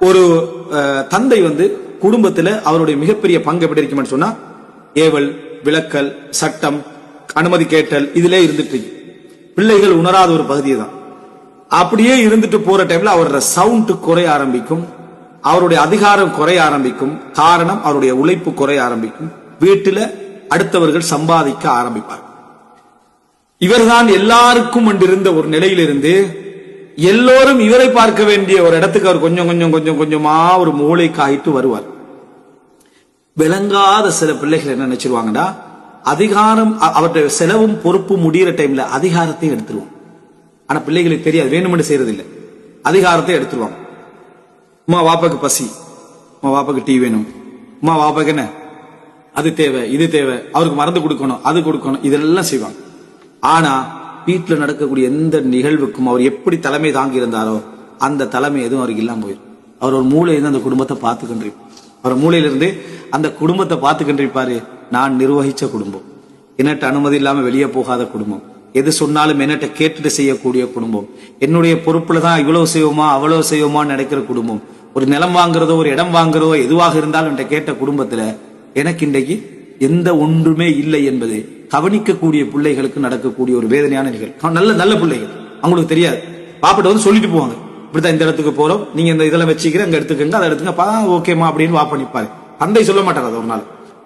ஒரு தந்தை குடும்பத்துல அவருடைய மிகப்பெரிய பங்கு எப்படி இருக்கும்னு சொன்னா, ஏவல், விளக்கல், சட்டம், அனுமதி கேட்டல், இதுல இருந்துட்டு பிள்ளைகள் உணராத ஒரு பகுதியை தான். அப்படியே இருந்துட்டு போற டைம்ல அவரோட சவுண்ட் குறைய ஆரம்பிக்கும், அவருடைய அதிகாரம் குறைய ஆரம்பிக்கும். காரணம், அவருடைய உழைப்பு குறைய ஆரம்பிக்கும். வீட்டுல அடுத்தவர்கள் சம்பாதிக்க ஆரம்பிப்பார். இவர்தான் எல்லாருக்கும் இருந்த ஒரு நிலையிலிருந்து எல்லோரும் இவரை பார்க்க வேண்டிய ஒரு இடத்துக்கு அவர் கொஞ்சம் கொஞ்சம் கொஞ்சம் கொஞ்சமா ஒரு மூளைக்கு ஆயிட்டு வருவார். விளங்காத சில பிள்ளைகள் என்ன நினைச்சிருவாங்கன்னா, அதிகாரம், அவருடைய செலவும் பொறுப்பு முடிகிற டைம்ல அதிகாரத்தை எடுத்துருவோம். ஆனா பிள்ளைகளுக்கு தெரியாது, வேணும்னு செய்யறது இல்லை, அதிகாரத்தை எடுத்துருவாங்க. அம்மா வாப்பாக்கு பசி, அம்மா வாப்பாக்கு டீ வேணும், அம்மா வாப்பாக்கு என்ன அது தேவை, இது தேவை, அவருக்கு மருந்து கொடுக்கணும், அது கொடுக்கணும், இதெல்லாம் செய்வாங்க. ஆனா வீட்டுல நடக்கக்கூடிய எந்த நிகழ்வுக்கும் அவர் எப்படி தலைமை தாங்கி இருந்தாரோ அந்த தலைமை எதுவும் அவருக்கு இல்லாம போயிடும். அவர் ஒரு மூலையிலிருந்து அந்த குடும்பத்தை பார்த்துக்கின்றிருப்பார். அவர் மூலையிலிருந்து அந்த குடும்பத்தை பார்த்துக்கின்றிருப்பாரு. நான் நிர்வகிச்ச குடும்பம், என்னட்ட அனுமதி இல்லாம வெளியே போகாத குடும்பம், எது சொன்னாலும் என்னட்ட கேட்டுட்டு செய்யக்கூடிய குடும்பம், என்னுடைய பொறுப்புல தான் இவ்வளவு செய்வோமா அவ்வளவு செய்வோமான்னு நினைக்கிற குடும்பம், ஒரு நிலம் வாங்குறதோ ஒரு இடம் வாங்குறதோ எதுவாக இருந்தாலும் என்கிட்ட கேட்ட குடும்பத்துல எனக்கு இன்றைக்கு எந்த ஒன்றுமே இல்லை என்பது கவனிக்கக்கூடிய பிள்ளைகளுக்கு நடக்கக்கூடிய ஒரு வேதனையான நிகழ்வு. நல்ல நல்ல பிள்ளைகள், அவங்களுக்கு தெரியாது, பாப்பிட்ட சொல்லிட்டு போவாங்க, இப்படித்தான் இந்த இடத்துக்கு போறோம், நீங்க இந்த இதெல்லாம் வச்சுக்கிறேன், அங்க எடுத்துக்கங்க, அதை எடுத்துங்க, ஓகேமா அப்படின்னு வாப்ப நிப்பாரு. தந்தை சொல்ல மாட்டார். அது ஒரு நாள்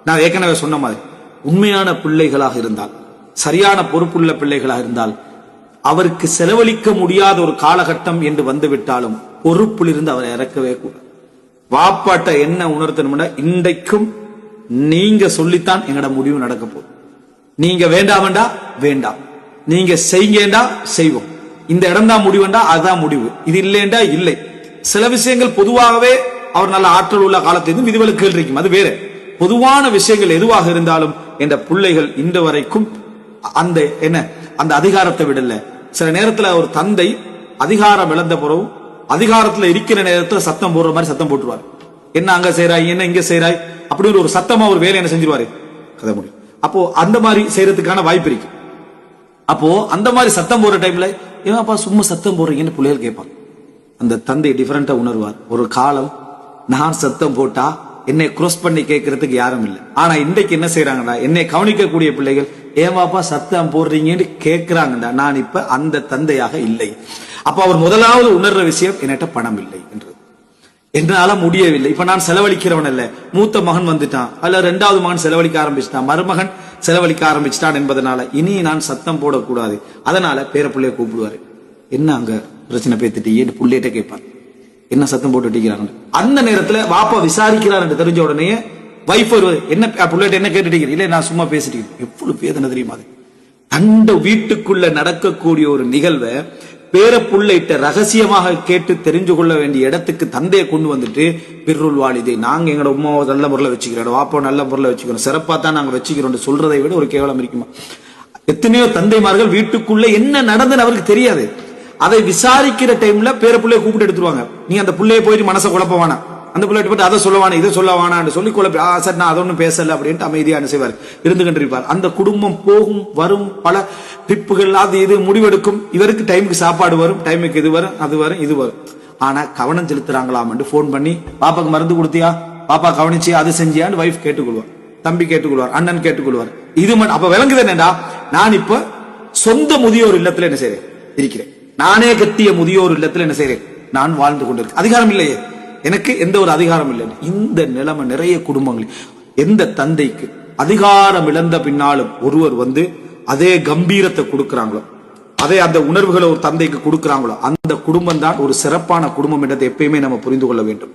நான் ஏற்கனவே சொன்ன மாதிரி உண்மையான பிள்ளைகளாக இருந்தால், சரியான பொறுப்புள்ள பிள்ளைகளாக இருந்தால், அவருக்கு செலவழிக்க முடியாத ஒரு காலகட்டம் என்று வந்துவிட்டாலும் பொறுப்பில் இருந்து அவரை இறக்கவே கூடாது. வாப்பாட்ட என்ன உணர்த்தணும்னா, இன்றைக்கும் நீங்க சொல்லித்தான் எங்கட முடிவு நடக்க போகுது, நீங்க வேண்டாம்டா வேண்டாம், நீங்க செய்யுங்கடா செய்வோம், இந்த இடம் தான் முடிவுண்டா அதுதான் முடிவு, இது இல்லைண்டா இல்லை. சில விஷயங்கள் பொதுவாகவே அவர் நல்ல ஆற்றல் உள்ள காலத்திலிருந்து விதிவிலக்குகள் இருக்கும், அது வேற. பொதுவான விஷயங்கள் எதுவாக இருந்தாலும் என்ற பிள்ளைகள் இன்று வரைக்கும் அந்த என்ன அந்த அதிகாரத்தை விடல. சில நேரத்துல ஒரு தந்தை அதிகாரம் இழந்த பிறகு அதிகாரத்துல இருக்கிற நேரத்துல சத்தம் போடுற மாதிரி சத்தம் போட்டுருவார். என்ன அங்க செய்யறாய், என்ன இங்க செய்யறாய் அப்படின்னு ஒரு சத்தமா ஒரு வேலை என்ன செஞ்சிருவாரு, கதை முடியும். அப்போ அந்த மாதிரி செய்யறதுக்கான வாய்ப்பு இருக்கு. அப்போ அந்த மாதிரி சத்தம் போடுற டைம்ல ஏன்னாப்பா சும்மா சத்தம் போடுறீங்கன்னு பிள்ளைகள் கேட்பாங்க. அந்த தந்தை டிஃபரெண்டா உணர்வார். ஒரு காலம் நான் சத்தம் போட்டா என்னை கிராஸ் பண்ணி கேட்கறதுக்கு யாரும் இல்லை. ஆனா இன்றைக்கு என்ன செய்யறாங்கடா, என்னை கவனிக்கக்கூடிய பிள்ளைகள் ஏமாப்பா சத்தம் போடுறீங்கன்னு கேட்கிறாங்கடா. நான் இப்ப அந்த தந்தையாக இல்லை. அப்ப அவர் முதலாவது உணர்ற விஷயம், என்கிட்ட பணம் இல்லை என்று, என்னால முடியவில்லை, இப்ப நான் செலவழிக்கிறவன் அல்ல. மூத்த மகன் வந்துட்டான், அல்ல ரெண்டாவது மகன் செலவழிக்க ஆரம்பிச்சிட்டான், மருமகன் செலவழிக்க ஆரம்பிச்சிட்டான் என்பதனால இனி நான் சத்தம் போடக்கூடாது. அதனால பேர பிள்ளைய கூப்பிடுவாரு, என்ன அங்க பிரச்சனை பேத்துட்டீங்க புள்ளையிட்ட கேட்பார், என்ன சத்தம் போட்டுட்டீங்க. அந்த நேரத்துல வாப்பா விசாரிக்கிறார் என்று தெரிஞ்ச உடனே வைஃப் என்ன புள்ளையிட்ட என்ன கேட்டுட்டீங்க, இல்ல நான் சும்மா பேசிட்டீங்க. எவ்வளவு வேதனை தெரியுமா அது. அந்த வீட்டுக்குள்ள நடக்கக்கூடிய ஒரு நிகழ்வை பேர புள்ளையிட்ட ரகசியமாக கேட்டு தெரிஞ்சு கொள்ள வேண்டிய இடத்துக்கு தந்தையை கொண்டு வந்துட்டு, பிர்ருல் வாலிதை, நாங்க எங்களோட உமாவை நல்ல முறையில் வச்சுக்கிறோம், வாப்பா நல்ல முறையில் வச்சுக்கிறோம், சிறப்பா தான் நாங்க வச்சுக்கிறோம் சொல்றதை விட ஒரு கேவலம் இருக்குமா? எத்தனையோ தந்தைமார்கள் வீட்டுக்குள்ள என்ன நடந்ததுன்னு அவருக்கு தெரியாது. அதை விசாரிக்கிற டைம்ல பேர பிள்ளைய கூப்பிட்டு எடுத்துருவாங்க. நீ அந்த பிள்ளைய போயிட்டு மனசை குழப்பவானா, அந்த பிள்ளைகிட்ட போட்டு அதை சொல்லவானா இதை சொல்லவானான்னு சொல்லி குழப்பி, சார் நான் அதை ஒன்றும் பேசல அப்படின்ட்டு அமைதியான செய்வார், இருந்து கண்டிருப்பார். அந்த குடும்பம் போகும் வரும், பல ட்ரிப்புகள், அது இது முடிவெடுக்கும். இவருக்கு டைமுக்கு சாப்பாடு வரும், டைமுக்கு இது வரும், அது வரும், இது வரும். ஆனா கவனம் செலுத்துறாங்களாம் போன் பண்ணி, பாப்பாக்கு மருந்து கொடுத்தியா, பாப்பா கவனிச்சியா, அது செஞ்சியான்னு வைஃப் கேட்டுக்கொள்வார், தம்பி கேட்டுக்கொள்வார், அண்ணன் கேட்டுக்கொள்வார். இது அப்ப விளங்குது என்னடா, நான் இப்ப சொந்த முதியோர் இல்லத்துல என்ன செய்றேன் இருக்கிறேன், நானே கட்டிய முதியோர் இல்லத்துல என்ன செய்றேன், நான் வாழ்ந்து கொண்டிருக்கேன். அதிகாரம் இல்லையே, எனக்கு எந்த ஒரு அதிகாரம் இல்லை. இந்த நிலைமை நிறைய குடும்பங்கள். எந்த தந்தைக்கு அதிகாரம் இழந்த பின்னாலும் ஒருவர் அதே கம்பீரத்தை கொடுக்கிறாங்களோ, அதே அந்த உணர்வுகளை ஒரு தந்தைக்கு கொடுக்கிறாங்களோ, அந்த குடும்பம் தான் ஒரு சிறப்பான குடும்பம் என்றதை எப்பயுமே நம்ம புரிந்து கொள்ள வேண்டும்.